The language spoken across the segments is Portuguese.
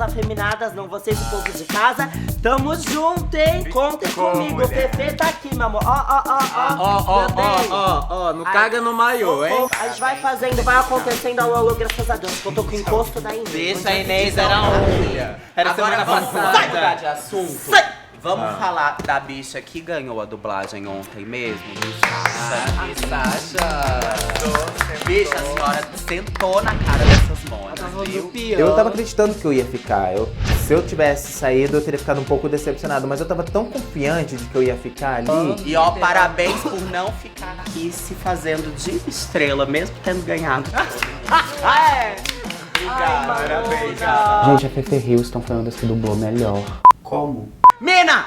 afeminadas, não vocês, o povo de casa. Tamo junto, hein? Contem comigo. O Fefe tá aqui, meu amor. Ó, não caga no maiô, hein? A gente vai fazendo, vai acontecendo ao longo, graças a Deus. Que eu tô com o encosto da Inês. Deixa a Inês, era ontem. Era semana passada. Sai mudar de assunto. Vamos falar da bicha que ganhou a dublagem ontem mesmo? Sasha. Bicha, a senhora sentou na cara dessas monas, viu? Eu tava acreditando que eu ia ficar. Se eu tivesse saído, eu teria ficado um pouco decepcionado. Mas eu tava tão confiante de que eu ia ficar ali. E ó, parabéns por não ficar aqui se fazendo de estrela, mesmo tendo ganhado. Obrigado, parabéns. Gente, a Fefe Houston foi uma das que dublou melhor. Como? Mina!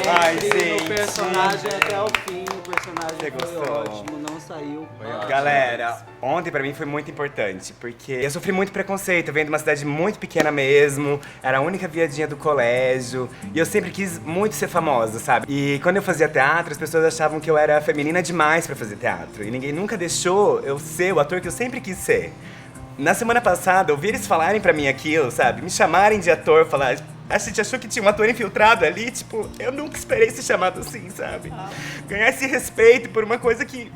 Ai, gente. O personagem até o fim, o personagem foi ótimo, não saiu. Galera, ontem pra mim foi muito importante, porque eu sofri muito preconceito, eu venho de uma cidade muito pequena mesmo, era a única viadinha do colégio, e eu sempre quis muito ser famosa, sabe? E quando eu fazia teatro, as pessoas achavam que eu era feminina demais pra fazer teatro, e ninguém nunca deixou eu ser o ator que eu sempre quis ser. Na semana passada, ouvir eles falarem pra mim aquilo, sabe? Me chamarem de ator, falar... A gente achou que tinha um ator infiltrado ali, tipo... Eu nunca esperei ser chamado assim, sabe? Ganhar esse respeito por uma coisa que...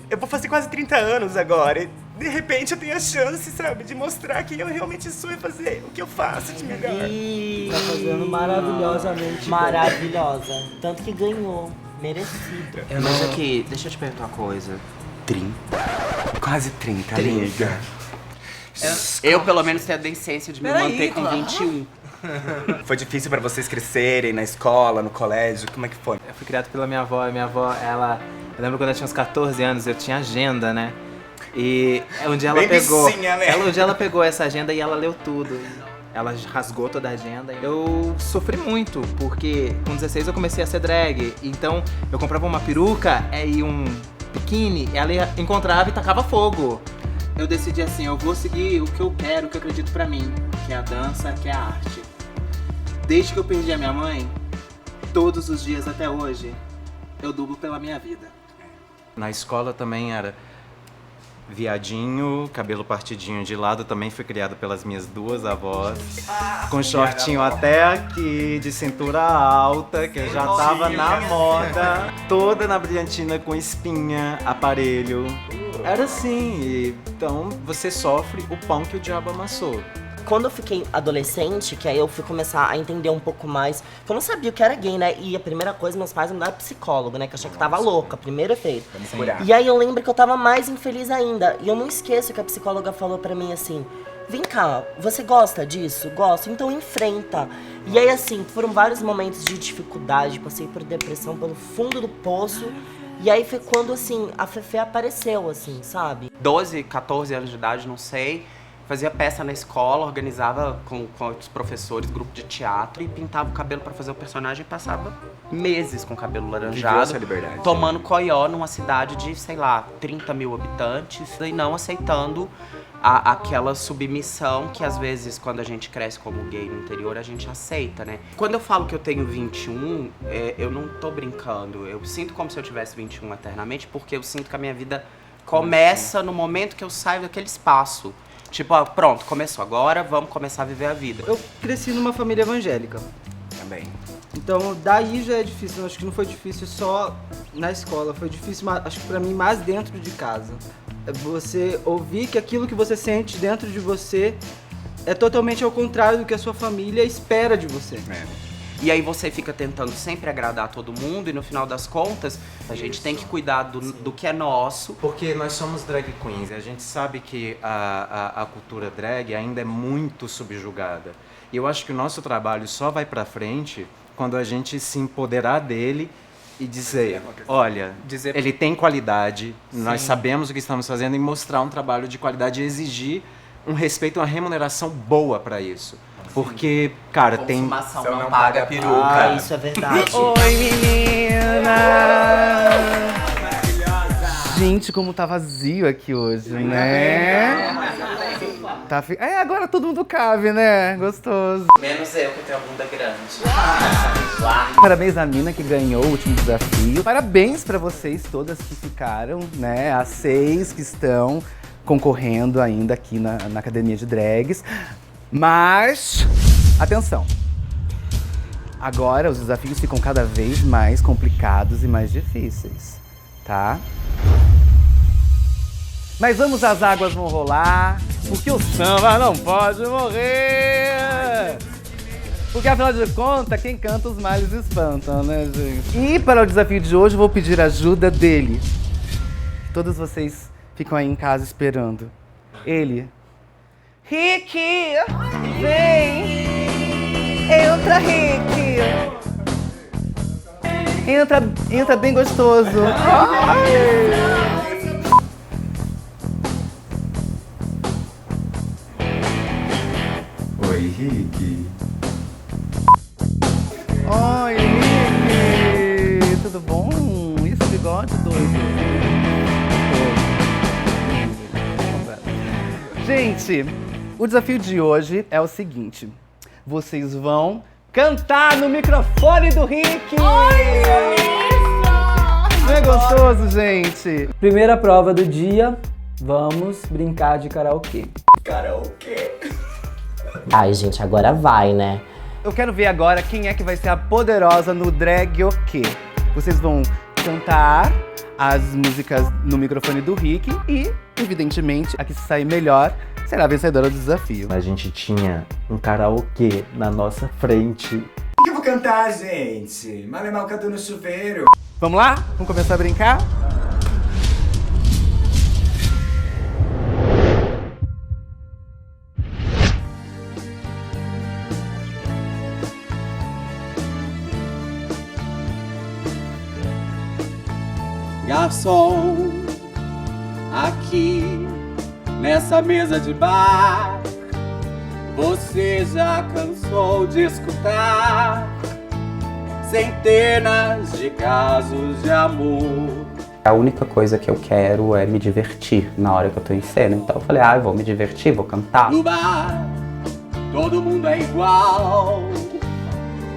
Eu vou fazer quase 30 anos agora. E de repente eu tenho a chance, sabe? De mostrar quem eu realmente sou e fazer o que eu faço de melhor. Tá fazendo maravilhosamente. Maravilhosa. Tanto que ganhou. Merecido. Mas aqui, deixa eu te perguntar uma coisa. 30. Quase 30, amiga. Eu, pelo menos, tenho a decência de me manter com 21. Foi difícil pra vocês crescerem na escola, no colégio? Como é que foi? Eu fui criado pela minha avó. Minha avó, ela... Eu lembro quando eu tinha uns 14 anos, eu tinha agenda, né? E um dia ela pegou... Bichinha, né? Um dia ela pegou essa agenda e ela leu tudo. Ela rasgou toda a agenda. Eu sofri muito, porque com 16 eu comecei a ser drag. Então, eu comprava uma peruca e um biquíni, ela encontrava e tacava fogo. Eu decidi assim, eu vou seguir o que eu quero, o que eu acredito pra mim, que é a dança, que é a arte. Desde que eu perdi a minha mãe, todos os dias até hoje, eu dublo pela minha vida. Na escola também era viadinho, cabelo partidinho de lado, também fui criado pelas minhas duas avós. Com shortinho até aqui, de cintura alta, que eu já tava na moda. Toda na brilhantina com espinha, aparelho. Era assim, então você sofre o pão que o diabo amassou. Quando eu fiquei adolescente, que aí eu fui começar a entender um pouco mais, que eu não sabia o que era gay, né? E a primeira coisa, meus pais me mandaram psicólogo, né? Que eu achei que eu tava louca, primeiro efeito. E aí eu lembro que eu tava mais infeliz ainda. E eu não esqueço que a psicóloga falou pra mim assim: vem cá, você gosta disso? Gosto, então enfrenta. E aí assim, foram vários momentos de dificuldade, passei por depressão pelo fundo do poço. E aí foi quando, assim, a Fefe apareceu, assim, sabe? 12, 14 anos de idade, não sei. Fazia peça na escola, organizava com os professores, grupo de teatro. E pintava o cabelo pra fazer o personagem e passava meses com o cabelo laranjado. Viveu a liberdade. Tomando coió numa cidade de, sei lá, 30 mil habitantes. E não aceitando aquela submissão que às vezes quando a gente cresce como gay no interior a gente aceita, né? Quando eu falo que eu tenho 21, eu não tô brincando. Eu sinto como se eu tivesse 21 eternamente, porque eu sinto que a minha vida começa no momento que eu saio daquele espaço. Tipo, ó, pronto, começou agora, vamos começar a viver a vida. Eu cresci numa família evangélica. Também. Então, daí já é difícil. Eu acho que não foi difícil só na escola. Foi difícil, acho que pra mim, mais dentro de casa. É você ouvir que aquilo que você sente dentro de você é totalmente ao contrário do que a sua família espera de você. E aí você fica tentando sempre agradar todo mundo e no final das contas, a gente tem que cuidar do que é nosso. Porque nós somos drag queens e a gente sabe que a cultura drag ainda é muito subjugada. E eu acho que o nosso trabalho só vai pra frente quando a gente se empoderar dele e dizer, olha, ele tem qualidade, nós sabemos o que estamos fazendo e mostrar um trabalho de qualidade e exigir um respeito, uma remuneração boa pra isso. Porque, cara, tem... Consumação não paga peruca. Ah, isso é verdade. Oi, menina! Gente, como tá vazio aqui hoje, né? Tá agora todo mundo cabe, né? Gostoso. Menos eu que tenho a bunda grande. Parabéns à mina que ganhou o último desafio. Parabéns pra vocês todas que ficaram, né? As 6 que estão. concorrendo ainda aqui na Academia de Drags. Mas, atenção! Agora os desafios ficam cada vez mais complicados e mais difíceis, tá? Mas vamos, as águas vão rolar, porque o samba não pode morrer! Porque afinal de contas, quem canta os males espantam, né, gente? E para o desafio de hoje, eu vou pedir a ajuda dele. Todos vocês ficam aí em casa esperando. Ele. Rick! Vem! Entra, Rick! Entra bem gostoso. Ai. Oi, Rick. Oi, Rick! Tudo bom? E esse bigode doido? Gente, o desafio de hoje é o seguinte. Vocês vão cantar no microfone do Rick! Não é gostoso, gente? Primeira prova do dia, vamos brincar de karaokê. Karaokê. Ai, gente, agora vai, né? Eu quero ver agora quem é que vai ser a poderosa no drag o quê? Vocês vão cantar as músicas no microfone do Rick e, evidentemente, a que se sair melhor será a vencedora do desafio. A gente tinha um karaokê na nossa frente. O que eu vou cantar, gente? Malemar canto no chuveiro. Vamos lá? Vamos começar a brincar? Garçom, aqui nessa mesa de bar, você já cansou de escutar centenas de casos de amor. A única coisa que eu quero é me divertir na hora que eu tô em cena. Então eu falei, eu vou me divertir, vou cantar. No bar, todo mundo é igual.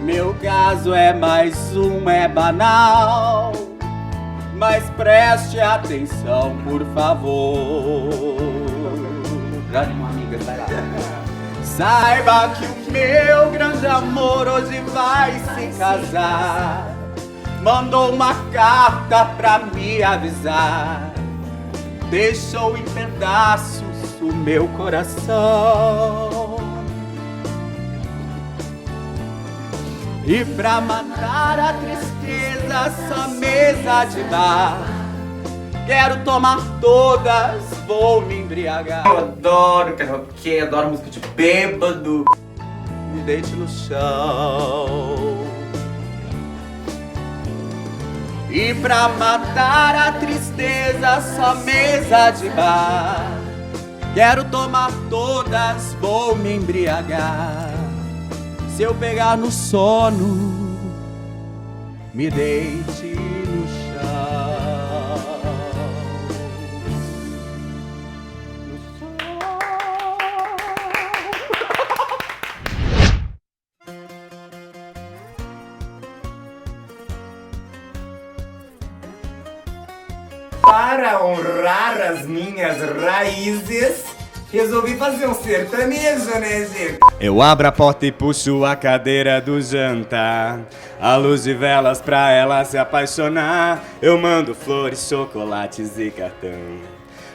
Meu caso é mais um, é banal. Mas preste atenção, por favor. Já uma amiga, vai lá. Saiba que o meu grande amor hoje vai se casar. Mandou uma carta pra me avisar. Deixou em pedaços o meu coração. E pra matar a tristeza, essa mesa de bar, quero tomar todas, vou me embriagar. Eu adoro karaokê, adoro música de bêbado. Me deite no chão. E pra matar a tristeza, essa mesa de bar, quero tomar todas, vou me embriagar. Se eu pegar no sono, me deite no chão. Para honrar as minhas raízes, resolvi fazer um sertanejo, né, gente? Eu abro a porta e puxo a cadeira do jantar. A luz de velas pra ela se apaixonar. Eu mando flores, chocolates e cartão.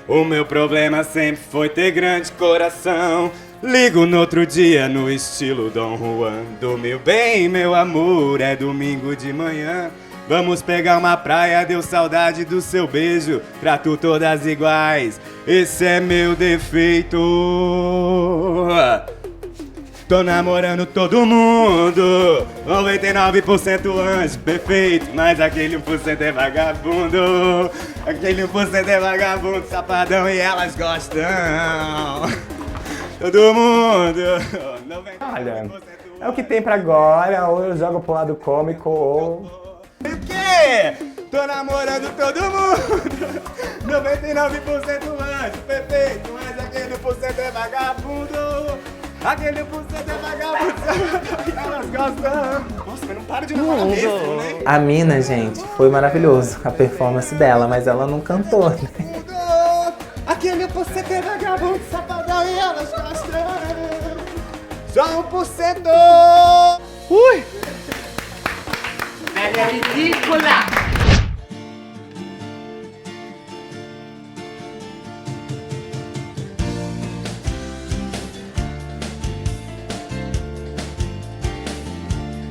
O meu problema sempre foi ter grande coração. Ligo no outro dia no estilo Dom Juan. Dormiu bem, meu amor, é domingo de manhã. Vamos pegar uma praia, deu saudade do seu beijo. Trato todas iguais, esse é meu defeito. Tô namorando todo mundo, 99% anjo, perfeito. Mas aquele 1% é vagabundo. Aquele 1% é vagabundo, safadão e elas gostam. Todo mundo, 99% Olha, é o que tem pra agora, ou eu jogo pro lado cômico, ou... O quê? Tô namorando todo mundo, 99% anjo, perfeito. Mas aquele 1% é vagabundo. Aquele 1% é vagabundo, elas gostam. Nossa, mas não para de namorar mesmo, né? A mina, gente, foi maravilhoso a performance dela, mas ela não cantou, né? Aquele 1% Só 1%! Ui! Ela é ridícula!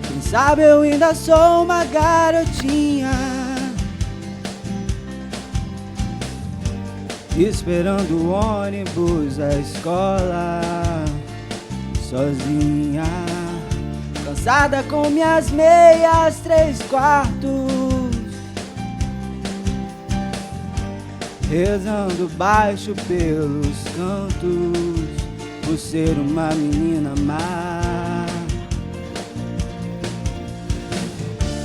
Quem sabe eu ainda sou uma garotinha, esperando o ônibus da escola, sozinha, cansada com minhas meias 3/4, rezando baixo pelos cantos, por ser uma menina má.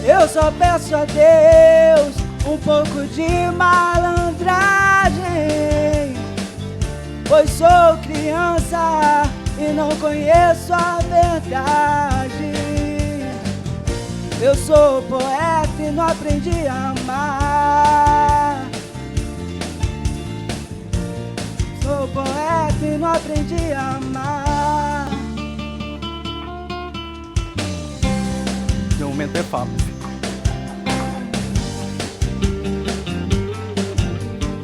Eu só peço a Deus um pouco de malandragem, pois sou criança e não conheço a verdade. Eu sou poeta e não aprendi a amar. Sou poeta e não aprendi a amar. De momento é fácil.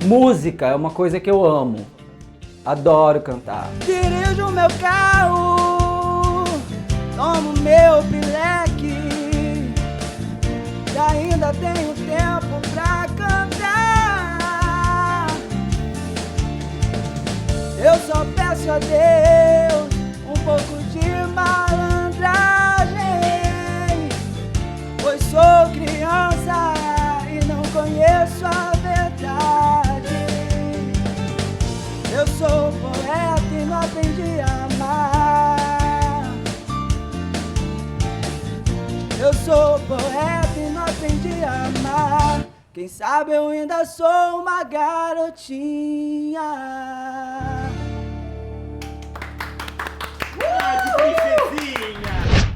Música é uma coisa que eu amo. Adoro cantar. Dirijo meu carro, tomo meu pileque, e ainda tenho tempo pra cantar. Eu só peço a Deus um pouco de malandragem, pois sou criança e não conheço a verdade. Eu sou poeta e não aprendi a amar. Eu sou poeta e não aprendi a amar. Quem sabe eu ainda sou uma garotinha.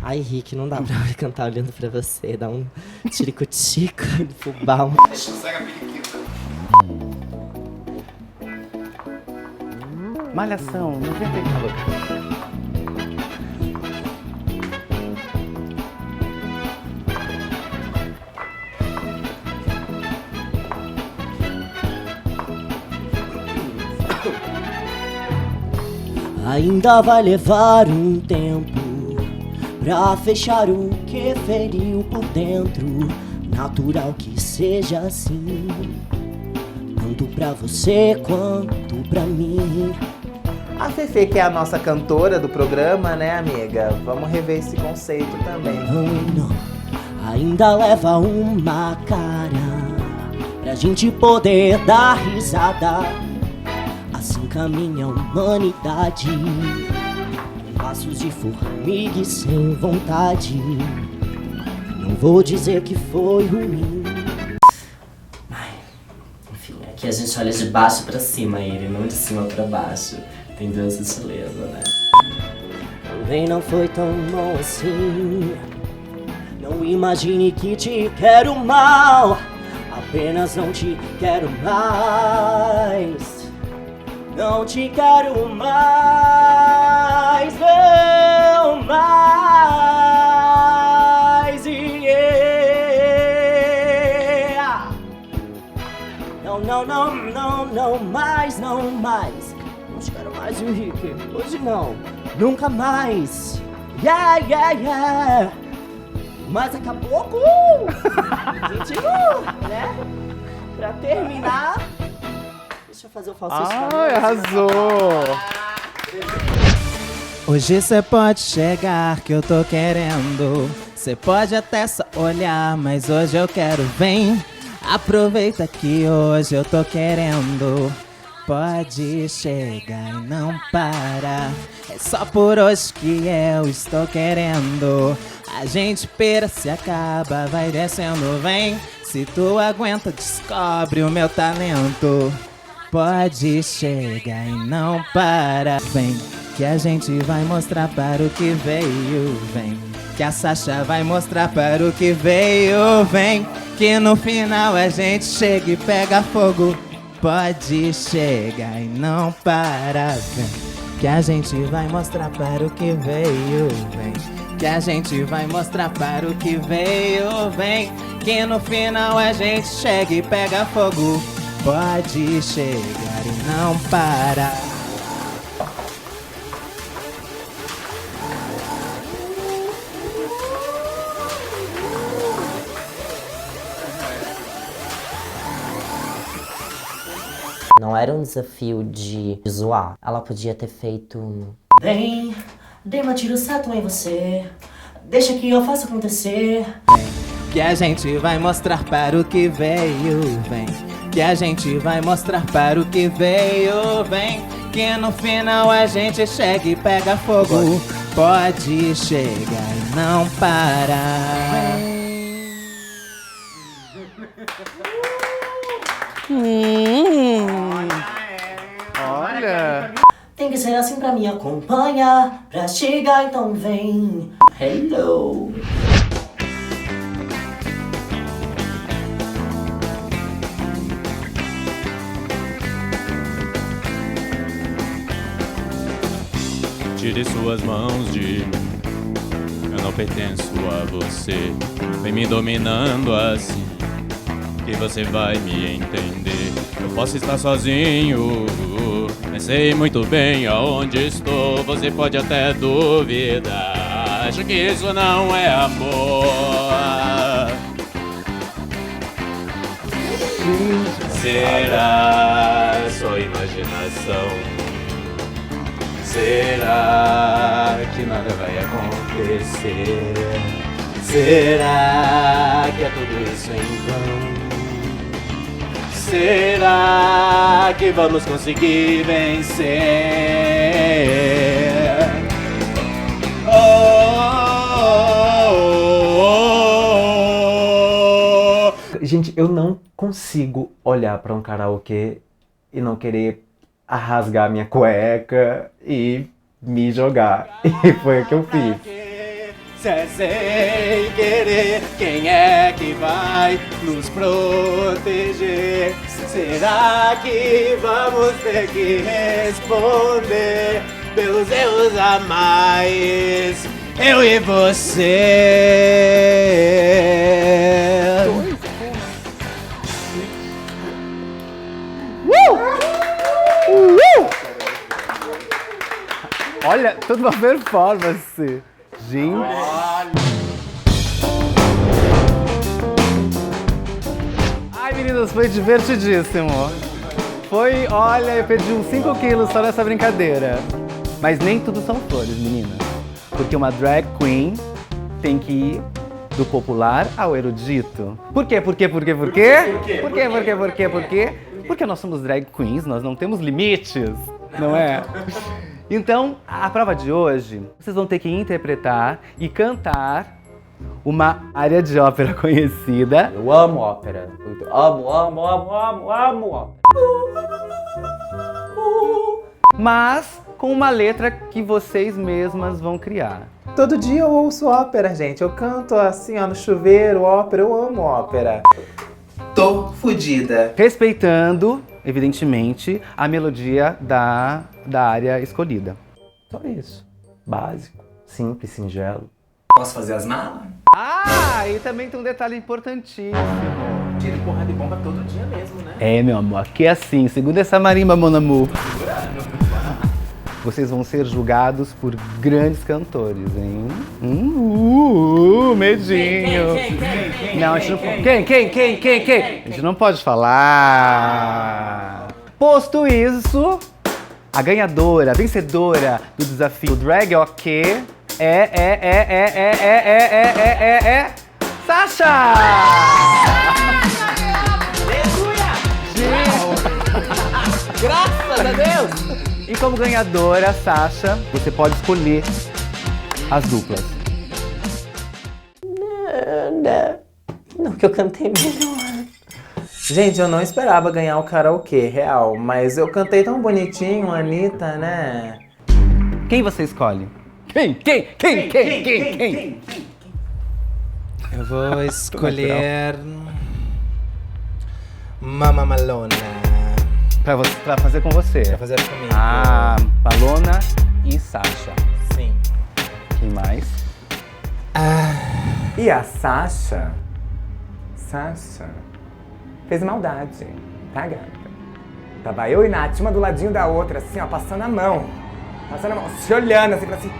Ai, Rick, não dá pra eu cantar olhando pra você. Dá um tirico-tico, fubá. Malhação, 99. Ainda vai levar um tempo pra fechar o que feriu por dentro. Natural que seja assim, tanto pra você quanto pra mim. A Fefe, que é a nossa cantora do programa, né, amiga? Vamos rever esse conceito também. Não, ainda leva uma cara pra gente poder dar risada. Assim caminha a humanidade, passos de formiga e sem vontade. Não vou dizer que foi ruim. Enfim, aqui a gente olha de baixo pra cima ele, não de cima pra baixo. Tem duas sutilezas, né? Também não foi tão bom assim. Não imagine que te quero mal, apenas não te quero mais. Não te quero mais, não mais, yeah. Não, não, não, não, não mais, não mais. Não te quero mais, Henrique, hoje não, nunca mais. Yeah, yeah, yeah. Mas daqui a pouco, gente, né? Pra terminar, deixa eu fazer o falso. Ai, arrasou! Hoje cê pode chegar que eu tô querendo. Cê pode até só olhar, mas hoje eu quero, vem. Aproveita que hoje eu tô querendo. Pode chegar e não para. É só por hoje que eu estou querendo. A gente pera se acaba, vai descendo, vem. Se tu aguenta, descobre o meu talento. Pode chegar e não para, vem. Que a gente vai mostrar para o que veio, vem. Que a Sasha vai mostrar para o que veio, vem. Que no final a gente chega e pega fogo. Pode chegar e não para, vem. que a gente vai mostrar para o que veio, vem. Que a gente vai mostrar para o que veio, vem. Que no final a gente chega e pega fogo. Pode chegar e não parar. Não era um desafio de zoar. Ela podia ter feito... Vem, dei um tiro certo em você. Deixa que eu faça acontecer. Vem, que a gente vai mostrar para o que veio, vem. Que a gente vai mostrar para o que veio, vem. Que no final a gente chega e pega fogo. Pode chegar e não parar. Olha! Tem que ser assim pra me acompanhar. Pra chegar, então vem. Hello. Tire suas mãos de mim. Eu não pertenço a você. Vem me dominando assim, que você vai me entender. Eu posso estar sozinho, mas sei muito bem aonde estou. Você pode até duvidar, acho que isso não é amor. Será só imaginação? Será que nada vai acontecer? Será que é tudo isso em vão? Será que vamos conseguir vencer? Gente, eu não consigo olhar pra um karaokê e não querer rasgar minha cueca e me jogar. E foi o que eu fiz. Sem querer, quem é que vai nos proteger? Será que vamos ter que responder pelos erros a mais? Eu e você. Olha, toda uma performance. Gente. Ai, meninas, foi divertidíssimo. Foi, olha, eu perdi uns 5 quilos só nessa brincadeira. Mas nem tudo são flores, meninas. Porque uma drag queen tem que ir do popular ao erudito. Por quê? Por quê? Por quê? Por quê? Por quê? Por quê? Por quê? Por quê? Porque nós somos drag queens, nós não temos limites, não é? Então, a prova de hoje, vocês vão ter que interpretar e cantar uma área de ópera conhecida. Eu amo ópera. Eu amo ópera. Mas com uma letra que vocês mesmas vão criar. Todo dia eu ouço ópera, gente. Eu canto assim, ó, no chuveiro, ópera. Eu amo ópera. Tô fudida. Respeitando, evidentemente, a melodia da área escolhida. Só isso. Básico, simples, singelo. Posso fazer as malas? Ah, e também tem um detalhe importantíssimo. Tiro porra de bomba todo dia mesmo, né? É, meu amor, aqui é assim, segundo essa marimba, mon amour. Vocês vão ser julgados por grandes cantores, hein? Medinho. Não, a gente não pode. Quem? A gente não pode falar. Posto isso, a ganhadora, a vencedora do desafio Drag OK é Sasha! Graças a Deus! E como ganhadora, Sasha, você pode escolher as duplas. Não, que eu cantei melhor. Gente, eu não esperava ganhar o karaokê, real. Mas eu cantei tão bonitinho, Anitta, né? Quem você escolhe? Quem? Eu vou escolher... Mama Malona. Pra fazer com você. Pra fazer comigo. Ah, Malona e Sasha. Sim. Quem mais? E a Sasha fez maldade, tá, gata? Tava eu e Nath, uma do ladinho da outra, assim, ó, passando a mão. Se olhando, assim, pra assim.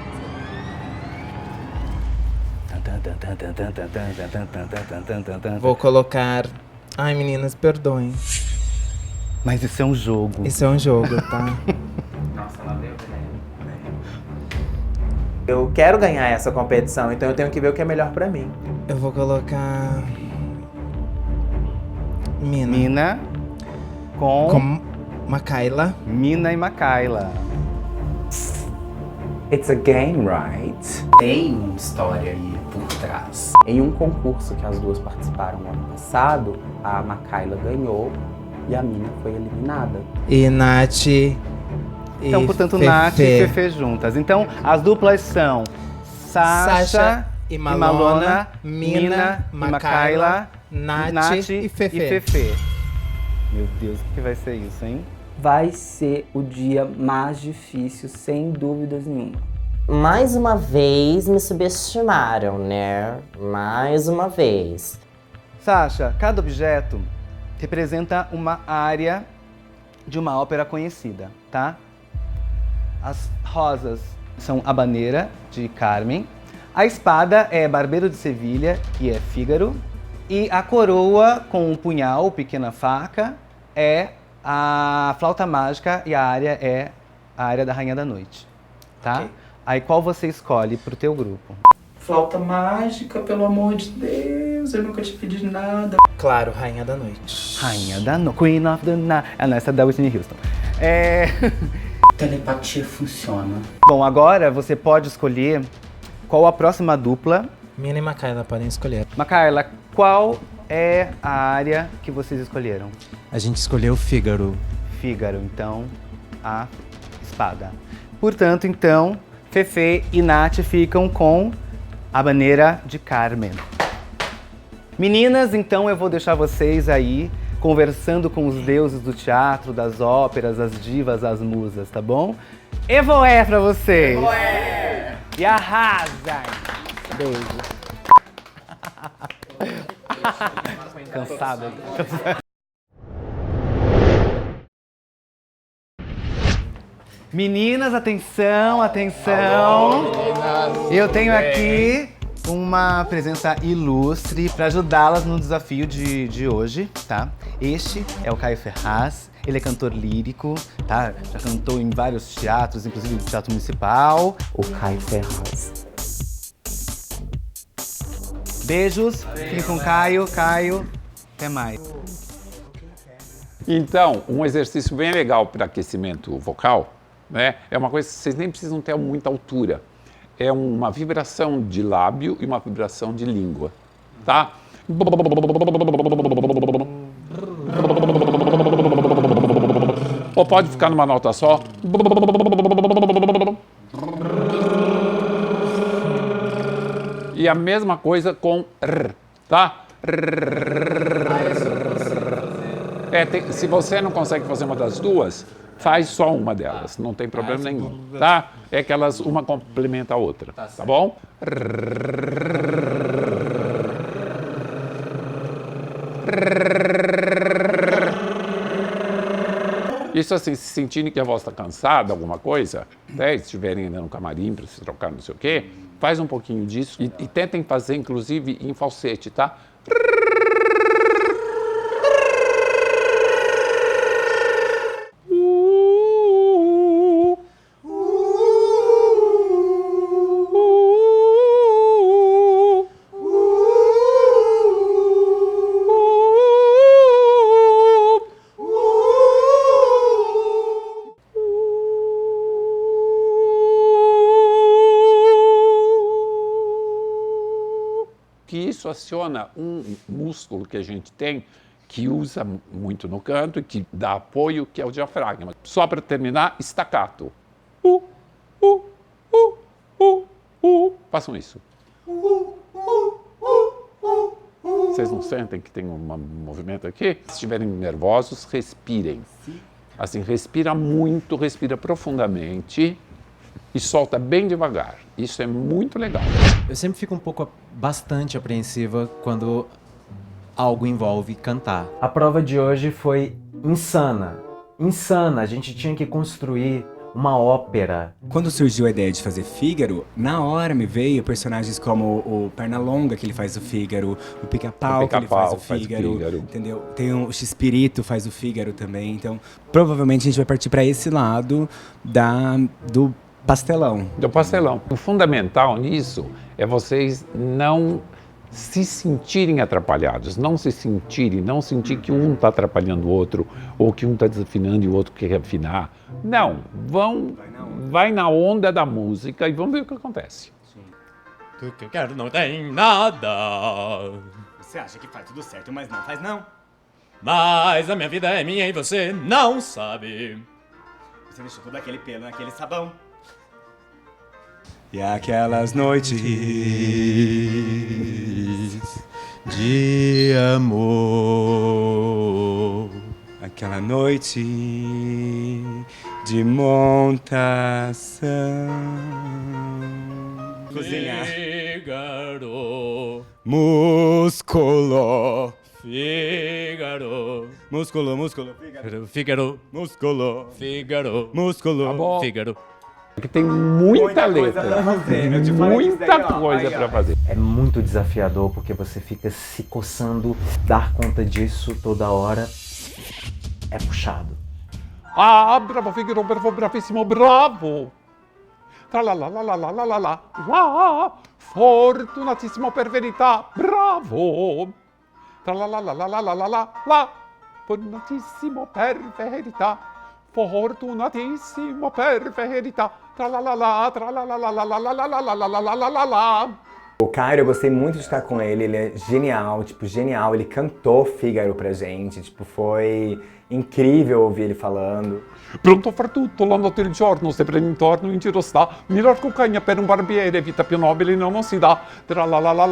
Vou colocar... Ai, meninas, perdoem. Mas isso é um jogo. Isso é um jogo, tá? Nossa, ela deu, Eu quero ganhar essa competição, então eu tenho que ver o que é melhor pra mim. Eu vou colocar... Mina com Makaila. Mina e Makaila. It's a game, right? Tem uma história aí por trás. Em um concurso que as duas participaram no ano passado, a Makaila ganhou e a Mina foi eliminada. E Nath... Então, portanto, Nath e Fefe juntas. Então, as duplas são Sasha e Malona, Mina, Makaila, Nath e Fefe. Meu Deus, o que vai ser isso, hein? Vai ser o dia mais difícil, sem dúvidas nenhuma. Mais uma vez me subestimaram, né? Mais uma vez. Sasha, cada objeto representa uma área de uma ópera conhecida, tá? As rosas são a Habanera, de Carmen. A espada é Barbeiro de Sevilha, que é Fígaro. E a coroa com o punhal, pequena faca, é a flauta mágica e a área é a área da Rainha da Noite, tá? Okay. Aí qual você escolhe pro teu grupo? Flauta mágica, pelo amor de Deus, eu nunca te pedi nada. Claro, Rainha da Noite. Rainha da Noite, Queen of the Night. Ah, não, essa é da Whitney Houston. Telepatia funciona. Bom, agora você pode escolher qual a próxima dupla. Mina e Makaila podem escolher. Makaila, qual é a área que vocês escolheram? A gente escolheu Fígaro. Fígaro, então, a espada. Portanto, então, Fefe e Nath ficam com a Habanera de Carmen. Meninas, então eu vou deixar vocês aí conversando com os deuses do teatro, das óperas, as divas, as musas, tá bom? Evoé pra vocês! Evoé! E arrasam! Beijo. Cansada. Meninas, atenção, atenção. Eu tenho aqui uma presença ilustre para ajudá-las no desafio de hoje, tá? Este é o Caio Ferraz, ele é cantor lírico, tá? Já cantou em vários teatros, inclusive no Teatro Municipal. O Caio Ferraz. Beijos, fiquem com o Caio. Caio, até mais. Então, um exercício bem legal para aquecimento vocal, né? É uma coisa que vocês nem precisam ter muita altura. É uma vibração de lábio e uma vibração de língua, tá? Ou pode ficar numa nota só. E a mesma coisa com R, tá? Se você não consegue fazer uma das duas, faz só uma delas, não tem problema nenhum, tá? É que elas, uma complementa a outra, tá bom? Isso assim, se sentirem que a voz está cansada, alguma coisa, né? Se estiverem ainda no camarim para se trocar, não sei o quê, faz um pouquinho disso e tentem fazer, inclusive, em falsete, tá? Que isso aciona um músculo que a gente tem, que usa muito no canto e que dá apoio, que é o diafragma. Só para terminar, staccato. Façam isso. Vocês não sentem que tem um movimento aqui? Se estiverem nervosos, respirem. Assim, respira muito, respira profundamente e solta bem devagar. Isso é muito legal. Eu sempre fico bastante apreensiva quando algo envolve cantar. A prova de hoje foi insana. Insana. A gente tinha que construir uma ópera. Quando surgiu a ideia de fazer Fígaro, na hora me veio personagens como o Pernalonga, que ele faz o Fígaro, o Pica-Pau, que ele faz o Fígaro, entendeu? Tem o X-Pirito, faz o Fígaro também. Então, provavelmente a gente vai partir para esse lado do pastelão. Do pastelão. O fundamental nisso é vocês não se sentirem atrapalhados, não sentir que um está atrapalhando o outro, ou que um está desafinando e o outro quer afinar. Não, vai na onda da música e vamos ver o que acontece. Tudo que eu quero não tem nada. Você acha que faz tudo certo, mas não faz não. Mas a minha vida é minha e você não sabe. Você deixou todo aquele pelo naquele sabão. E aquelas noites de amor. Aquela noite de montação. Cozinhar. Fígaro. Músculo. Fígaro. Músculo, músculo. Fígaro. Músculo. Fígaro. Músculo. Tá bom. Fígaro. Porque tem muita letra, muita coisa para fazer. É muito desafiador porque você fica se coçando, dar conta disso toda hora é puxado. Ah, bravo, Fígaro, bravo, bravissimo, bravo! Tralalalalalalala, lá, fortunatissimo per verità, bravo! Tralalalalalalala, lá, fortunatissimo per verità. Fortunatissimo per verità. Tralalala, tralalala. O Cairo, eu gostei muito de estar com ele é genial, genial. Ele cantou Fígaro pra gente, foi incrível ouvir ele falando. Pronto far tutto, la notte e il giorno, sempre intorno in giro sta. Mirar cucagna per un barbiere, vita più nobile non si dà. Tralalala.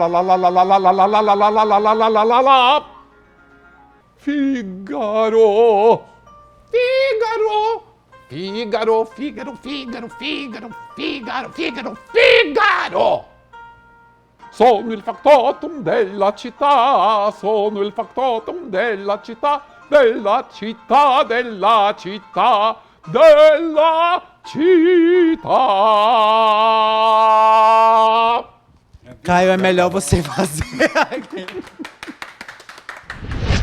Fígaro. Fígaro! Fígaro, Fígaro, Fígaro, Fígaro, Fígaro, Fígaro, Fígaro! Sono il factotum della città, sono il factotum della città, della città, della città, della città! Caio, é melhor você fazer.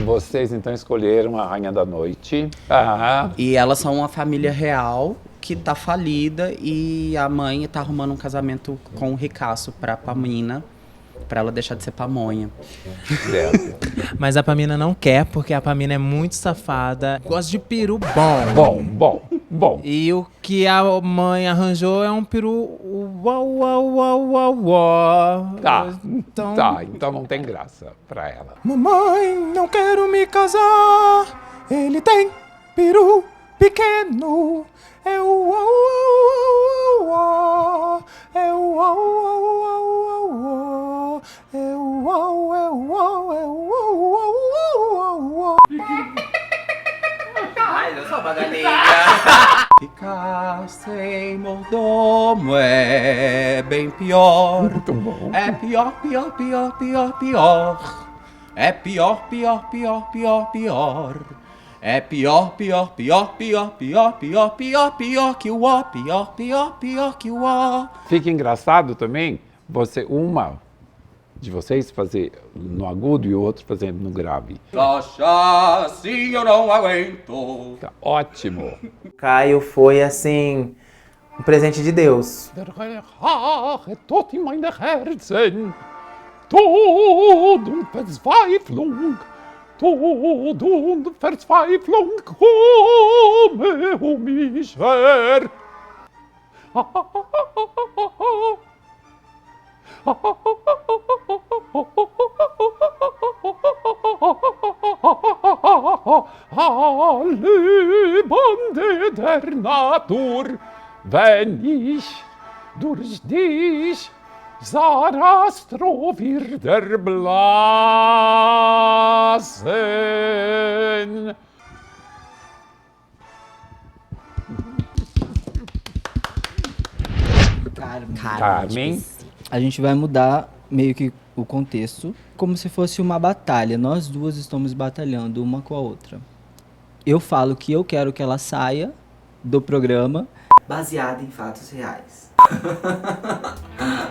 Vocês então escolheram a Rainha da Noite. Ah. E elas são uma família real que tá falida e a mãe tá arrumando um casamento com o ricaço pra Pamina, pra ela deixar de ser pamonha. Mas a Pamina não quer, porque a Pamina é muito safada. Gosta de peru bom. E o que a mãe arranjou é um peru uau. Então não tem graça pra ela. Mamãe, não quero me casar. Ele tem peru pequeno. É o uau. É o uau. É o uau. Ai, eu sou baganeira. Ficar sem mordomo é bem pior. Muito bom. É pior. É pior. É pior que o ó, pior que o ó. Fica engraçado também uma de vocês fazer no agudo e o outro fazendo no grave. Nossa, assim eu não aguento. Tá ótimo. Caio foi assim um presente de Deus. Tot in meine Herzen, Tod und Verzweiflung, Tod und Verzweiflung, komme mich her. Lebende der Natur, wenn ich durch dich Sarastro wird erblasen. Carmen. A gente vai mudar meio que o contexto, como se fosse uma batalha. Nós duas estamos batalhando uma com a outra. Eu falo que eu quero que ela saia do programa. Baseado em fatos reais.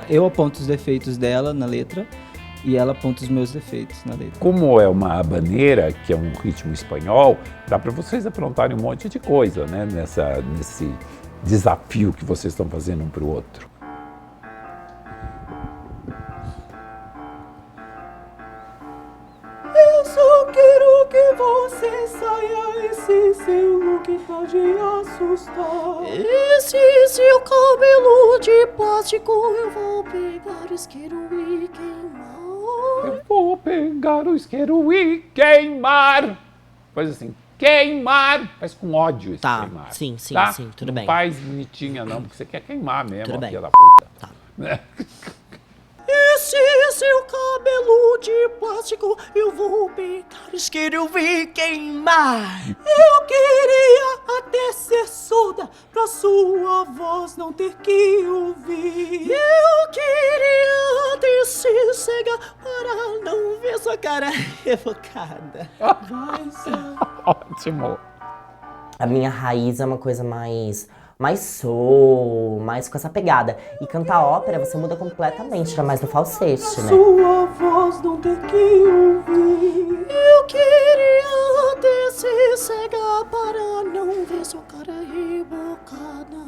Eu aponto os defeitos dela na letra e ela aponta os meus defeitos na letra. Como é uma habaneira, que é um ritmo espanhol, dá para vocês aprontarem um monte de coisa, né? Nesse desafio que vocês estão fazendo um pro outro. Eu só quero que você saia, esse seu look pode assustar. Esse seu cabelo de plástico eu vou pegar isqueiro e queimar. Eu vou pegar o isqueiro e queimar. Faz assim, queimar. Faz com ódio esse queimar. Sim, tá? tudo não bem. Não faz bonitinha não, porque você quer queimar mesmo, tudo bem. filha da puta. Tá. Esse seu cabelo de plástico eu vou pegar isqueiro e queimar. Eu queria até ser surda pra sua voz não ter que ouvir. Eu queria até ser cega para não ver sua cara revocada. Ótimo. A minha raiz é uma coisa mais soul, mais com essa pegada. E cantar ópera você muda completamente, já mais no falsete, né? Sua voz não ter que ouvir. Eu queria até ser cega para não ver sua cara rebocada.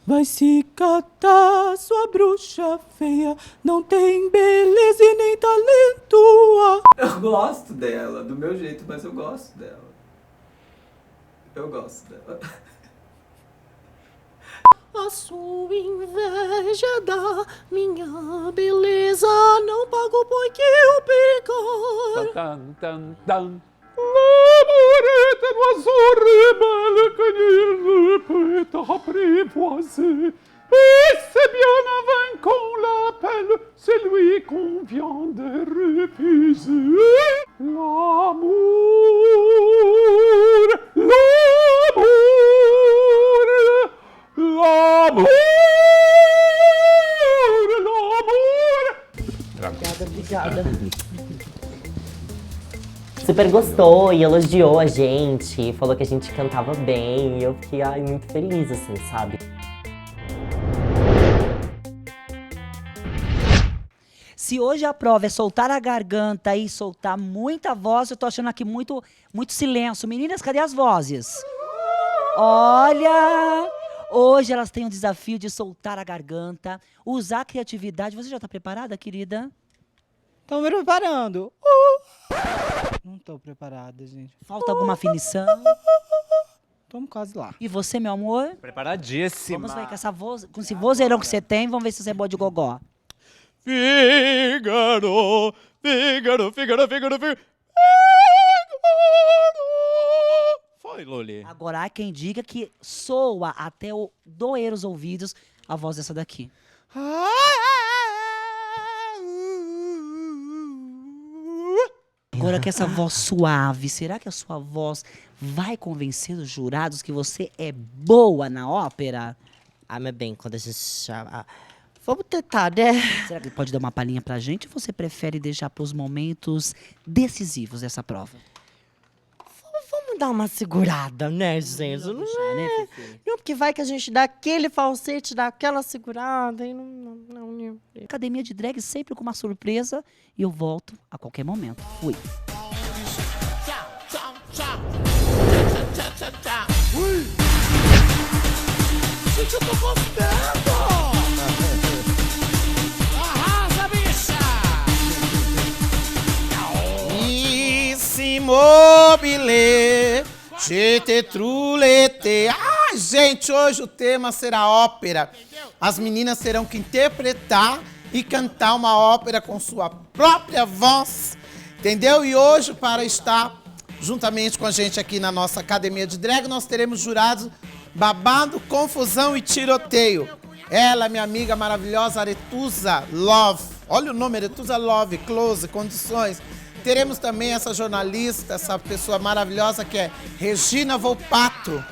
Vai se catar, sua bruxa feia, não tem beleza e nem talento. Eu gosto dela, do meu jeito, mas eu gosto dela. Eu gosto dela. A sua inveja da minha beleza não pago porque eu pecar. Tan, tan, tan. L'amour est un oiseau rebelle que nul ne peut apprivoiser. Et c'est bien en vain qu'on l'appelle celui qu'on vient de refuser. L'amour, l'amour, l'amour. Obrigada. Super gostou e elogiou a gente, falou que a gente cantava bem e eu fiquei muito feliz, assim, sabe? Se hoje a prova é soltar a garganta e soltar muita voz, eu tô achando aqui muito silêncio. Meninas, cadê as vozes? Olha! Hoje elas têm o desafio de soltar a garganta, usar a criatividade. Você já tá preparada, querida? Tô me preparando. Não tô preparada, gente. Falta alguma afinição? Tamo quase lá. E você, meu amor? Preparadíssima. Vamos ver com essa voz, com esse vozeirão que você tem, vamos ver se você é boa de gogó. Fígaro, Fígaro, Fígaro, Fígaro, Fígaro. Foi, Loli. Agora há quem diga que soa até doer os ouvidos a voz dessa daqui. Agora que essa voz suave, será que a sua voz vai convencer os jurados que você é boa na ópera? Mas bem, quando a gente chama... Vamos tentar, né? Será que pode dar uma palhinha pra gente ou você prefere deixar pros momentos decisivos dessa prova? Vamos dar uma segurada, né, gente? Não, não, porque vai que a gente dá aquele falsete, dá aquela segurada e não. Academia de Drag sempre com uma surpresa e eu volto a qualquer momento. Fui. Gente, eu tô gostando! Arrasa, bicha! Mobile, te trulete. Ai, gente, hoje o tema será ópera. As meninas terão que interpretar e cantar uma ópera com sua própria voz, entendeu? E hoje, para estar juntamente com a gente aqui na nossa Academia de Drag, nós teremos jurados babado, confusão e tiroteio. Ela, minha amiga maravilhosa, Aretusa Love. Olha o nome, Aretusa Love, Close, Condições. Teremos também essa jornalista, essa pessoa maravilhosa que é Regina Volpato.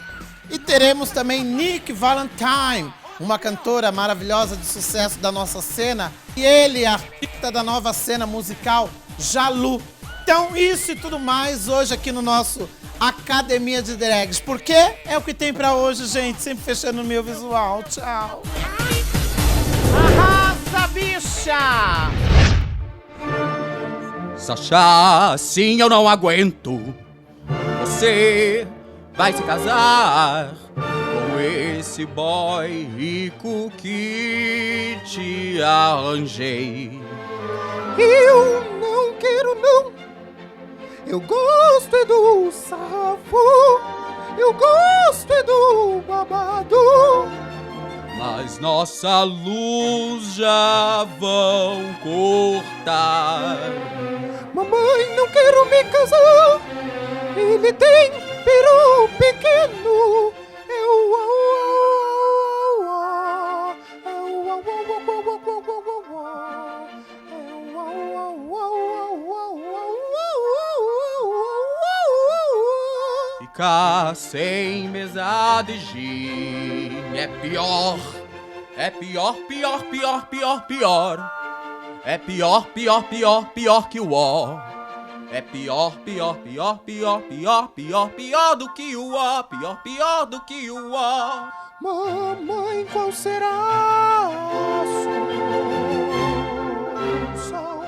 E teremos também Nick Valentine, uma cantora maravilhosa de sucesso da nossa cena, e ele, artista da nova cena musical, Jalu. Então, isso e tudo mais hoje aqui no nosso Academia de Drags. Porque é o que tem pra hoje, gente. Sempre fechando o meu visual. Tchau. Arrasa, bicha! Sasha, sim, eu não aguento. Você vai se casar com esse boy rico que te arranjei. Eu não quero, não. Eu gosto é do sarrafo. Eu gosto é do babado. Mas nossa luz já vão cortar. Mamãe, não quero me casar. Ele tem peru pequeno. Ficar sem mesada e gin é pior. É pior, pior, pior, pior, pior. É pior, pior, pior, pior que o ó. É pior, pior, pior, pior, pior, pior, pior do que o ó. Pior, pior do que o ó. Mamãe, qual será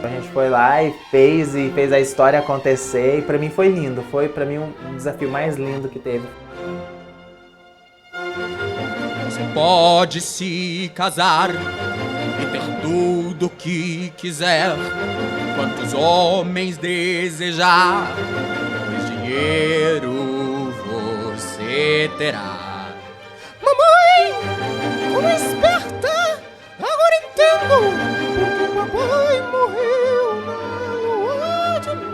A gente foi lá e fez a história acontecer, e pra mim foi lindo. Foi pra mim um desafio mais lindo que teve. Você pode se casar e ter tudo que quiser, quantos homens desejar, pois dinheiro você terá. Mamãe, como esperta, agora entendo porque papai morreu na lua de mel.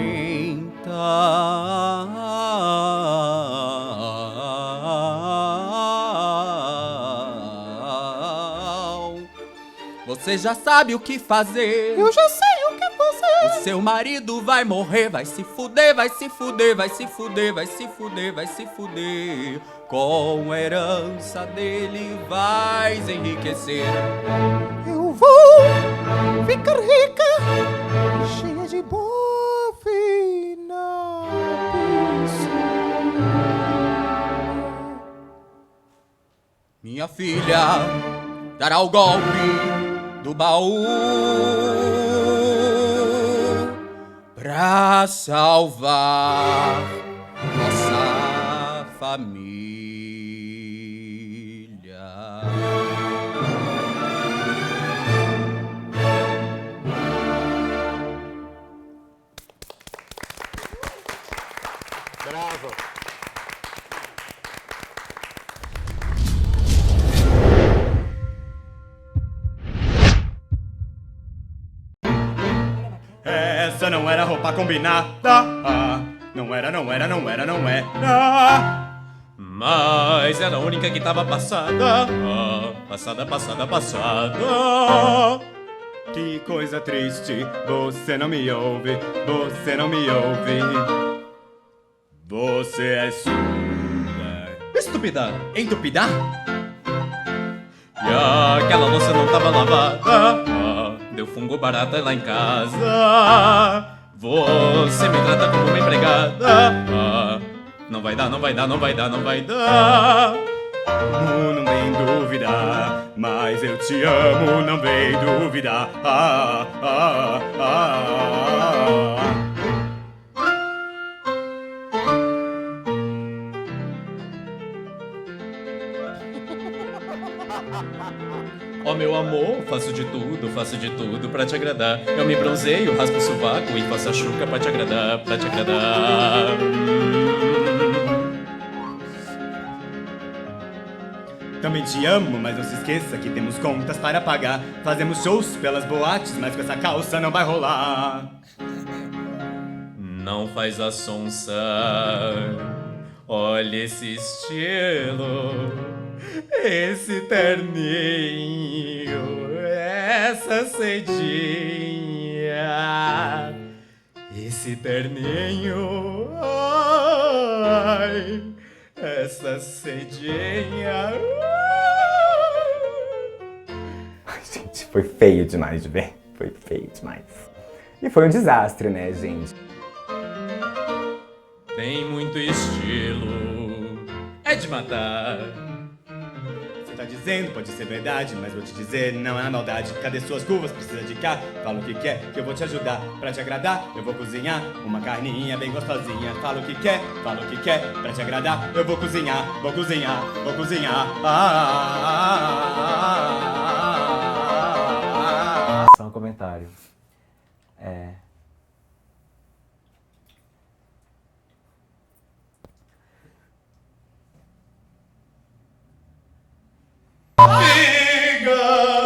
Então, você já sabe o que fazer. Eu já sei o que fazer. O seu marido vai morrer, vai se fuder, vai se fuder, vai se fuder, vai se fuder, vai se fuder. Com a herança dele vais enriquecer. Eu vou ficar rica, cheia de bofe na piscina. Minha filha dará o golpe do baú pra salvar nossa família. Bravo. Essa não era roupa combinada. Não era, não era, não era, não era. Mas era a única que tava passada. Passada, passada, passada. Que coisa triste, você não me ouve, você não me ouve. Você é surda. Estúpida, entupida. E aquela louça não tava lavada. Deu fungo barata lá em casa. Você me trata como uma empregada. Não vai dar, não vai dar, não vai dar, não vai dar. Não vem duvidar, mas eu te amo, não vem duvidar. Ó meu amor, faço de tudo pra te agradar. Eu me bronzeio, raspo o sovaco e faço a chuca pra te agradar, pra te agradar. Também te amo, mas não se esqueça que temos contas para pagar. Fazemos shows pelas boates, mas com essa calça não vai rolar. Não faz a sonsa, olha esse estilo, esse terninho, essa cedinha, esse terninho, ai, essa cedinha. Ai, gente, foi feio demais de ver. Foi feio demais. E foi um desastre, né, gente? Tem muito estilo, é de matar. Você tá dizendo, pode ser verdade, mas vou te dizer, não é na maldade. Cadê suas curvas? Precisa de cá? Fala o que quer, que eu vou te ajudar. Pra te agradar, eu vou cozinhar uma carninha bem gostosinha. Fala o que quer, pra te agradar. Eu vou cozinhar, vou cozinhar, vou cozinhar. Só um comentário. Fígado.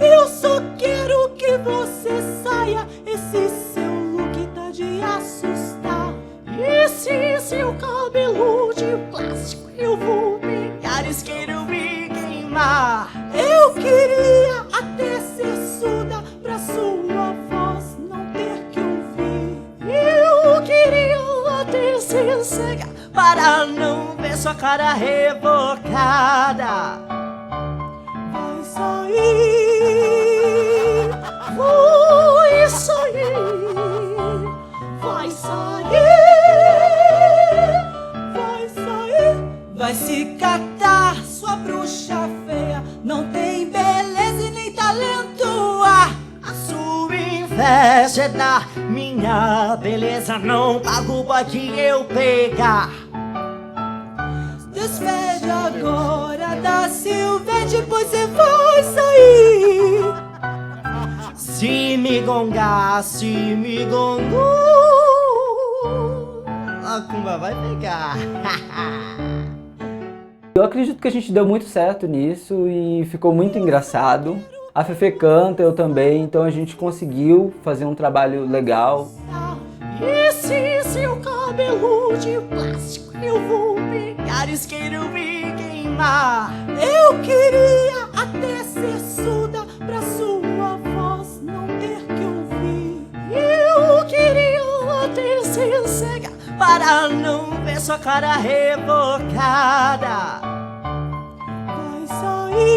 Eu só quero que você saia. Esse seu look tá de assustar. Esse seu cabelo de plástico eu vou pegar isqueiro e queimar. Eu queria até ser surda pra sua voz não ter que ouvir. Eu queria até ser cega para não ver sua cara revocada. Vai sair, vai sair, vai sair, vai sair. Vai se catar, sua bruxa feia. Não tem beleza e nem talento. A sua inveja é da minha beleza. Não pago pode eu pegar. Despede agora da Silvete, pois você vai sair. Se me gongar, se me gongou, a Kumba vai pegar. Eu acredito que a gente deu muito certo nisso e ficou muito engraçado. A Fefe canta, eu também, então a gente conseguiu fazer um trabalho legal. Esse seu cabelo de plástico eu vou pegar isqueiro e queimar. Eu queria até ser surda pra sua voz não ter que ouvir. Eu queria até ser cega para não ver sua cara revocada. Vai sair,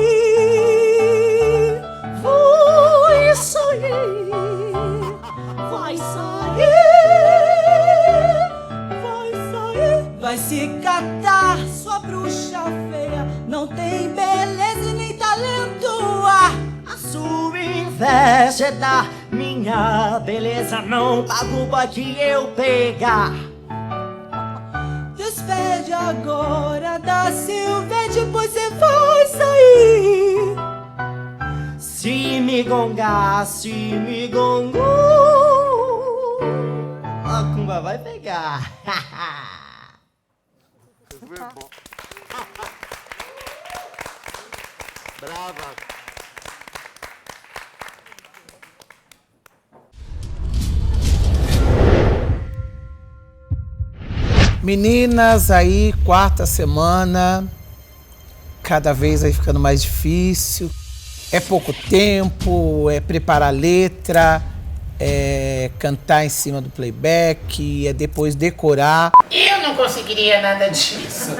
vai sair, vai sair. Vai se catar, sua bruxa feia. Não tem beleza e nem talento. A sua inveja é da minha beleza. Não pago pode eu pegar. Despede agora da Silvete, pois você vai sair. Se me gongar, se me gongou, a Kumba vai pegar. Brava. Meninas, aí, quarta semana, cada vez aí ficando mais difícil. É pouco tempo, é preparar a letra, é cantar em cima do playback, é depois decorar. Eu não conseguiria nada disso.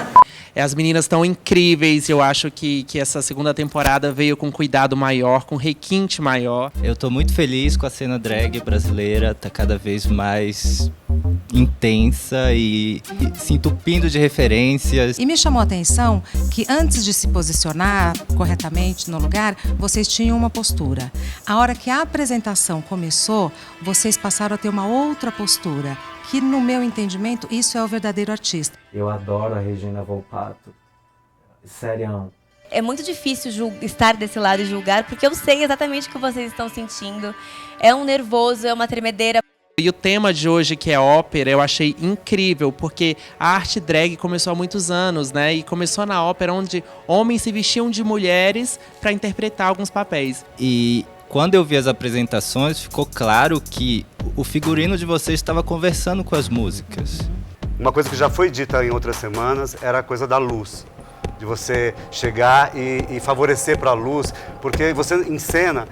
As meninas estão incríveis, eu acho que essa segunda temporada veio com cuidado maior, com requinte maior. Eu tô muito feliz com a cena drag brasileira, tá cada vez mais intensa e se entupindo de referências. E me chamou a atenção que antes de se posicionar corretamente no lugar, vocês tinham uma postura. A hora que a apresentação começou, vocês passaram a ter uma outra postura, que no meu entendimento, isso é o verdadeiro artista. Eu adoro a Regina Volpato. Serião. É muito difícil estar desse lado e julgar, porque eu sei exatamente o que vocês estão sentindo. É um nervoso, é uma tremedeira. E o tema de hoje, que é ópera, eu achei incrível, porque a arte drag começou há muitos anos, né? E começou na ópera, onde homens se vestiam de mulheres para interpretar alguns papéis. E quando eu vi as apresentações, ficou claro que o figurino de vocês estava conversando com as músicas. Uma coisa que já foi dita em outras semanas era a coisa da luz. De você chegar e favorecer para a luz, porque você em cena,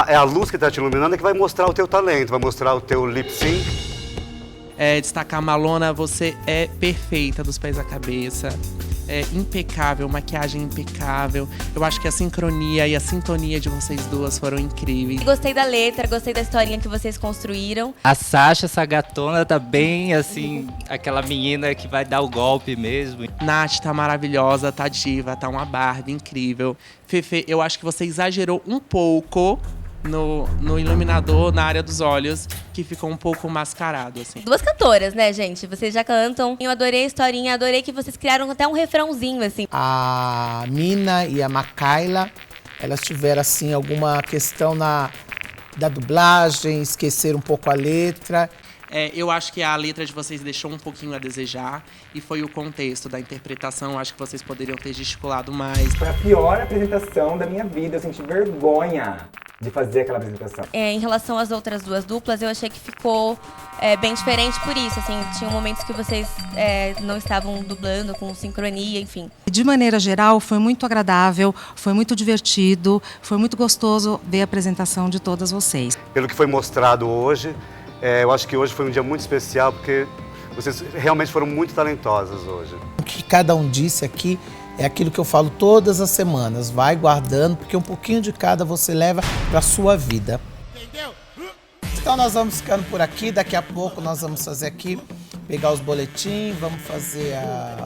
é a luz que está te iluminando que vai mostrar o teu talento, vai mostrar o teu lip sync. Destacar Malona, você é perfeita dos pés à cabeça, é impecável, maquiagem impecável. Eu acho que a sincronia e a sintonia de vocês duas foram incríveis. Gostei da letra, gostei da historinha que vocês construíram. A Sasha, essa gatona, tá bem assim, aquela menina que vai dar o golpe mesmo. Nath tá maravilhosa, tá diva, tá uma Barbie incrível. Fefe, eu acho que você exagerou um pouco no iluminador, na área dos olhos, que ficou um pouco mascarado, assim. Duas cantoras, né, gente? Vocês já cantam. Eu adorei a historinha, adorei que vocês criaram até um refrãozinho, assim. A Mina e a Makaila, elas tiveram, assim, alguma questão da dublagem, esqueceram um pouco a letra. Eu acho que a letra de vocês deixou um pouquinho a desejar e foi o contexto da interpretação. Acho que vocês poderiam ter gesticulado mais. Foi a pior apresentação da minha vida. Eu senti vergonha de fazer aquela apresentação. Em relação às outras duas duplas, eu achei que ficou bem diferente por isso. Assim, tinham momentos que vocês não estavam dublando com sincronia, enfim. De maneira geral, foi muito agradável, foi muito divertido, foi muito gostoso ver a apresentação de todas vocês. Pelo que foi mostrado hoje, eu acho que hoje foi um dia muito especial, porque vocês realmente foram muito talentosas hoje. O que cada um disse aqui é aquilo que eu falo todas as semanas. Vai guardando, porque um pouquinho de cada você leva para a sua vida. Então nós vamos ficando por aqui. Daqui a pouco nós vamos fazer aqui, pegar os boletins, vamos fazer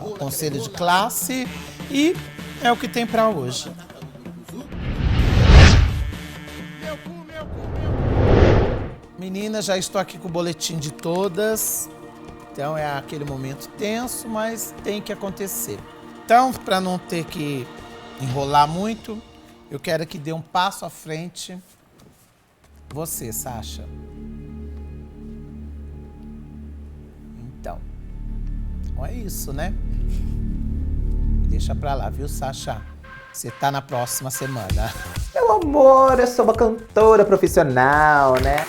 o conselho de classe e é o que tem para hoje. Meninas, já estou aqui com o boletim de todas. Então é aquele momento tenso, mas tem que acontecer. Então, para não ter que enrolar muito, eu quero que dê um passo à frente. Você, Sasha. Então é isso, né? Deixa pra lá, viu, Sasha? Você tá na próxima semana. Meu amor, eu sou uma cantora profissional, né?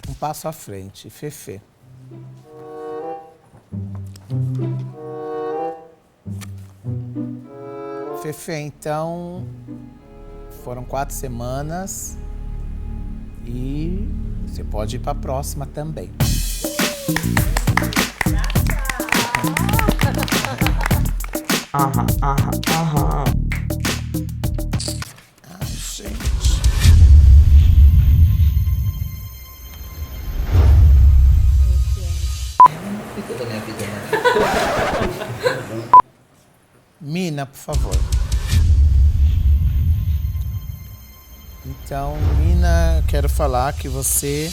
Um passo à frente, Fefe. Fefe, então, foram 4 semanas e você pode ir para a próxima também. Aham. Ai, gente. Ficou da minha vida, né? Mina, por favor. Então, Mina, quero falar que você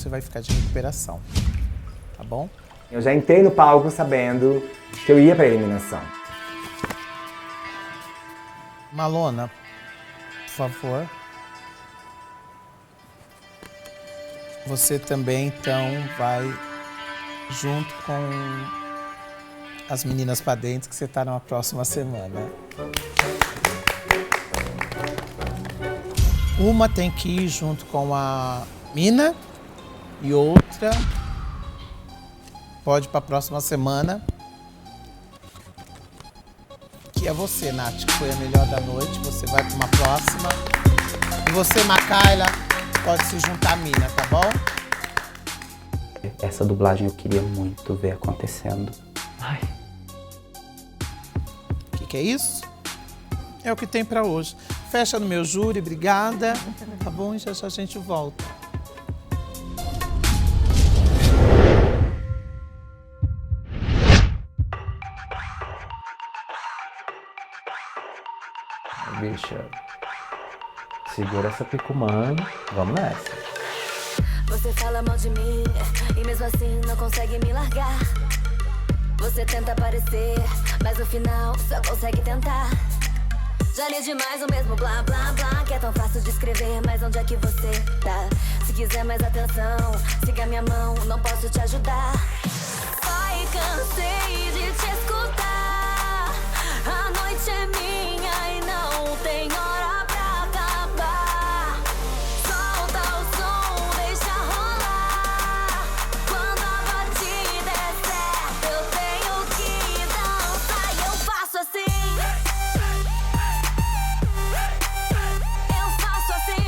vai ficar de recuperação, tá bom? Eu já entrei no palco sabendo que eu ia pra eliminação. Malona, por favor. Você também, então, vai junto com as meninas pra dentro, que você tá na próxima semana. Uma tem que ir junto com a Mina e outra pode ir pra próxima semana. Que é você, Nath, que foi a melhor da noite. Você vai pra uma próxima. E você, Makaila, pode se juntar à Mina, tá bom? Essa dublagem eu queria muito ver acontecendo. Ai. O que é isso? É o que tem pra hoje. Fecha no meu júri, obrigada. Tá bom? E já a gente volta. Bicha, segura essa picumã, vamos nessa. Você fala mal de mim e mesmo assim não consegue me largar. Você tenta aparecer, mas no final só consegue tentar. Já li demais o mesmo blá blá blá, que é tão fácil de escrever, mas onde é que você tá? Se quiser mais atenção, siga minha mão, não posso te ajudar. Ai, cansei de te escutar. A noite é minha e não tem hora pra acabar. Solta o som, deixa rolar. Quando a batida é certa, eu tenho que dançar. E eu faço assim. Eu faço assim.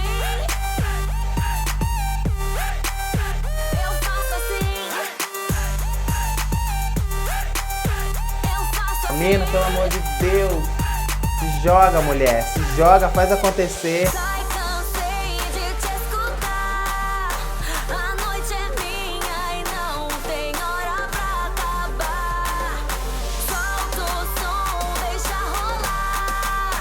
Eu faço assim. Eu faço assim. Mina, pelo amor de Deus. Se joga, mulher. Se joga, faz acontecer. Ai, cansei de te escutar. A noite é minha e não tem hora pra acabar. Solta o som, deixa rolar.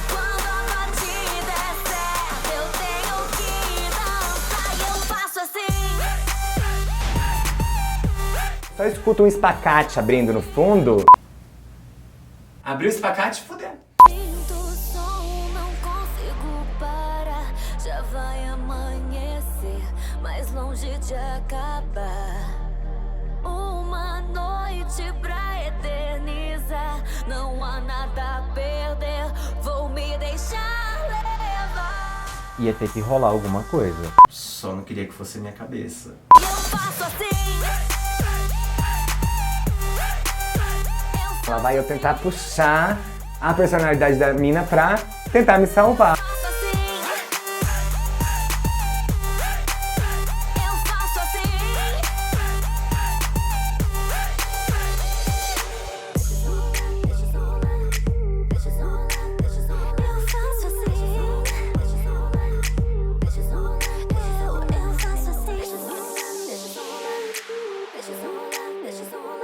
Quando a batida é certa, eu tenho que dançar. E eu faço assim. Só escuta um espacate abrindo no fundo. Abriu o espacate, fudeu. Sinto o som, não consigo parar. Já vai amanhecer, mais longe de acabar. Uma noite pra eternizar. Não há nada a perder, vou me deixar levar. Ia ter que rolar alguma coisa. Só não queria que fosse minha cabeça. Eu faço assim. Lá vai eu tentar puxar a personalidade da mina pra tentar me salvar.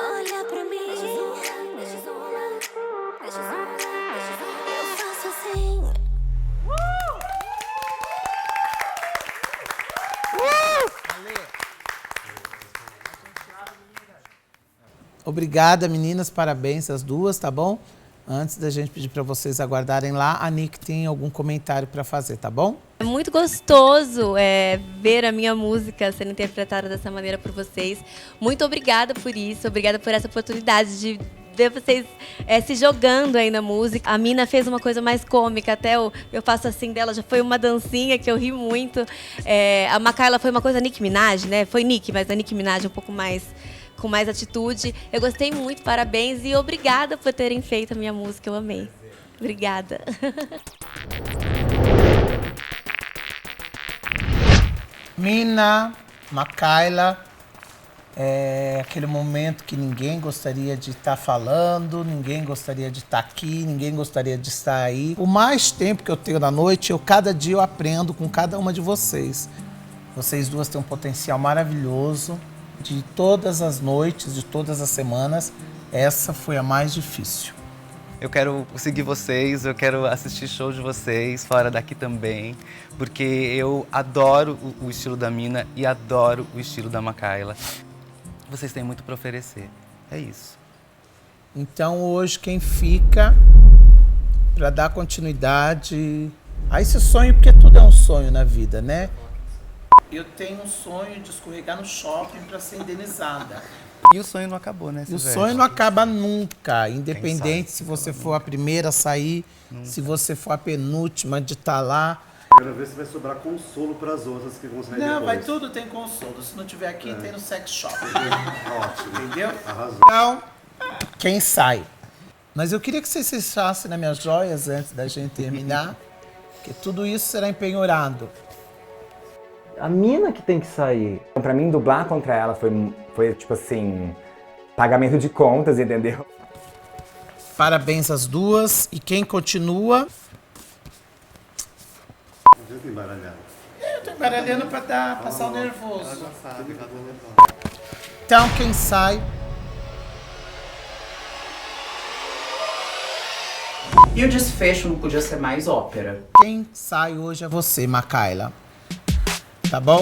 Olha pra mim. Eu faço assim. Obrigada, meninas. Parabéns às duas, tá bom? Antes da gente pedir para vocês aguardarem lá, a Nick tem algum comentário para fazer, tá bom? É muito gostoso ver a minha música sendo interpretada dessa maneira por vocês. Muito obrigada por isso, obrigada por essa oportunidade de ver vocês se jogando aí na música. A Mina fez uma coisa mais cômica, até eu faço assim dela, já foi uma dancinha que eu ri muito. A Makayla foi uma coisa Nicki Minaj, né? Foi Nicki, mas a Nicki Minaj um pouco mais com mais atitude. Eu gostei muito, parabéns e obrigada por terem feito a minha música, eu amei. Obrigada. Mina, Makayla, é aquele momento que ninguém gostaria de estar falando, ninguém gostaria de estar aqui, ninguém gostaria de estar aí. O mais tempo que eu tenho na noite, cada dia eu aprendo com cada uma de vocês. Vocês duas têm um potencial maravilhoso. De todas as noites, de todas as semanas, essa foi a mais difícil. Eu quero seguir vocês, eu quero assistir show de vocês, fora daqui também, porque eu adoro o estilo da Mina e adoro o estilo da Makayla. Vocês têm muito para oferecer, é isso. Então hoje quem fica para dar continuidade a esse sonho, porque tudo é um sonho na vida, né? Eu tenho um sonho de escorregar no shopping para ser indenizada. E o sonho não acabou, né? O sonho não acaba nunca, independente se você for a primeira a sair, se você for a penúltima de estar lá. Quero ver se vai sobrar consolo para as outras que vão sair Não, depois. vai tudo tem consolo. Se não tiver aqui, tem no sex shop. Ótimo. Entendeu? Arrasou. Então, quem sai? Mas eu queria que vocês fechassem nas minhas joias antes da gente terminar, porque tudo isso será empenhorado. A Mina que tem que sair. Pra mim, dublar contra ela foi tipo assim, pagamento de contas, entendeu? Parabéns às duas. E quem continua? Eu tô embaralhado. Eu tô embaralhando pra passar o nervoso. Então, quem sai? E o desfecho não podia ser mais ópera. Quem sai hoje é você, Makayla. Tá bom?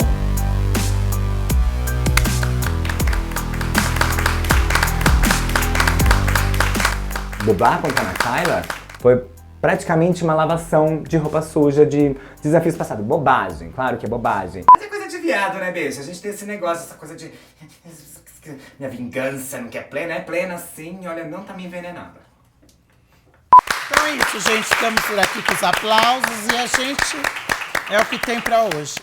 Dublar contra a Makayla foi praticamente uma lavação de roupa suja de desafios passados. Bobagem, claro que é bobagem. Mas é coisa de viado, né, beijo? A gente tem esse negócio, essa coisa de... Minha vingança não quer plena, é plena sim, olha, não tá me envenenando. Então é isso, gente. Ficamos por aqui com os aplausos e a gente é o que tem pra hoje.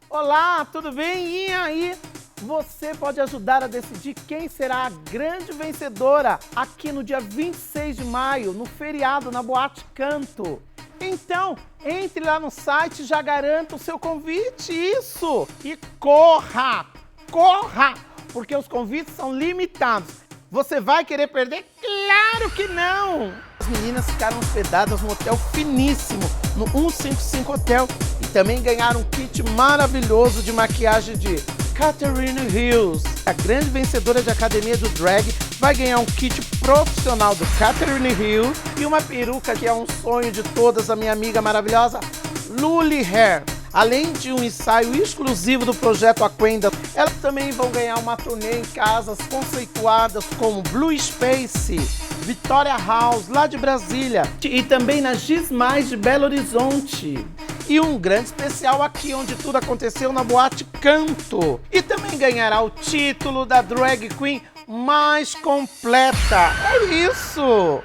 Olá, tudo bem? E aí? Você pode ajudar a decidir quem será a grande vencedora aqui no dia 26 de maio, no feriado, na Boate Canto. Então, entre lá no site e já garanta o seu convite, isso! E corra! Corra! Porque os convites são limitados. Você vai querer perder? Claro que não! As meninas ficaram hospedadas no hotel finíssimo, no 155 Hotel, e também ganharam um kit maravilhoso de maquiagem de Catherine Hills. A grande vencedora de academia do drag vai ganhar um kit profissional do Catherine Hills e uma peruca que é um sonho de todas, a minha amiga maravilhosa Luli Hair. Além de um ensaio exclusivo do projeto Aquenda, elas também vão ganhar uma turnê em casas conceituadas como Blue Space, Victoria House, lá de Brasília, e também na Giz Mais de Belo Horizonte. E um grande especial aqui, onde tudo aconteceu, na Boate Canto. E também ganhará o título da drag queen mais completa. É isso!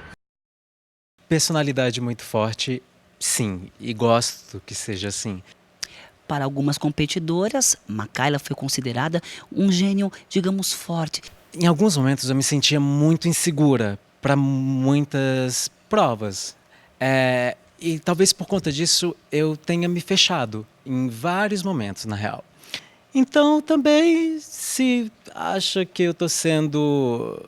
Personalidade muito forte, sim, e gosto que seja assim. Para algumas competidoras, Makayla foi considerada um gênio, digamos, forte. Em alguns momentos eu me sentia muito insegura para muitas provas. E talvez por conta disso eu tenha me fechado em vários momentos, na real. Então também, se acha que eu estou sendo...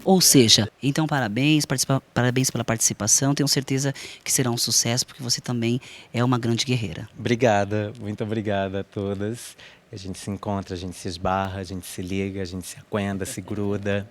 Ou seja, então parabéns pela participação, tenho certeza que será um sucesso, porque você também é uma grande guerreira. Obrigada, muito obrigada a todas. A gente se encontra, a gente se esbarra, a gente se liga, a gente se aquenda, se gruda.